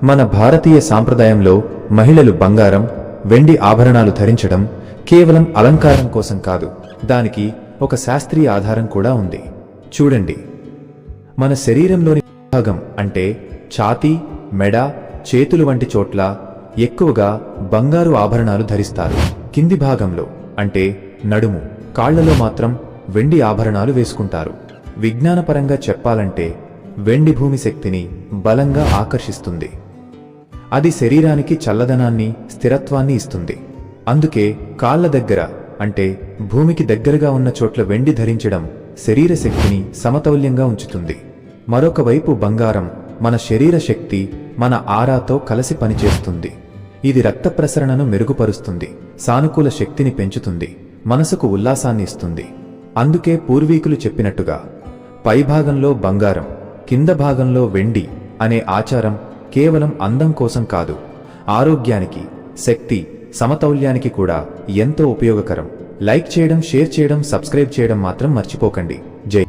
మన భారతీయ సాంప్రదాయంలో మహిళలు బంగారం, వెండి ఆభరణాలు ధరించడం కేవలం అలంకారం కోసం కాదు, దానికి ఒక శాస్త్రీయ ఆధారం కూడా ఉంది. చూడండి, మన శరీరంలోని భాగం అంటే ఛాతీ, మెడ, చేతులు వంటి చోట్ల ఎక్కువగా బంగారు ఆభరణాలు ధరిస్తారు. కింది భాగంలో అంటే నడుము, కాళ్లలో మాత్రం వెండి ఆభరణాలు వేసుకుంటారు. విజ్ఞానపరంగా చెప్పాలంటే వెండి భూమి శక్తిని బలంగా ఆకర్షిస్తుంది. అది శరీరానికి చల్లదనాన్ని, స్థిరత్వాన్ని ఇస్తుంది. అందుకే కాళ్ల దగ్గర అంటే భూమికి దగ్గరగా ఉన్న చోట్ల వెండి ధరించడం శరీర శక్తిని సమతౌల్యంగా ఉంచుతుంది. మరొక వైపు బంగారం మన శరీర శక్తి, మన ఆరాతో కలిసి పనిచేస్తుంది. ఇది రక్త ప్రసరణను మెరుగుపరుస్తుంది, సానుకూల శక్తిని పెంచుతుంది, మనసుకు ఉల్లాసాన్ని ఇస్తుంది. అందుకే పూర్వీకులు చెప్పినట్టుగా పైభాగంలో బంగారం, కింద భాగంలో వెండి అనే ఆచారం కేవలం అందం కోసం కాదు, ఆరోగ్యానికి, శక్తి, సమతౌల్యానికి కూడా ఎంతో ఉపయోగకరం. లైక్ చేయడం, షేర్ చేయడం, సబ్స్క్రైబ్ చేయడం మాత్రం మర్చిపోకండి. జై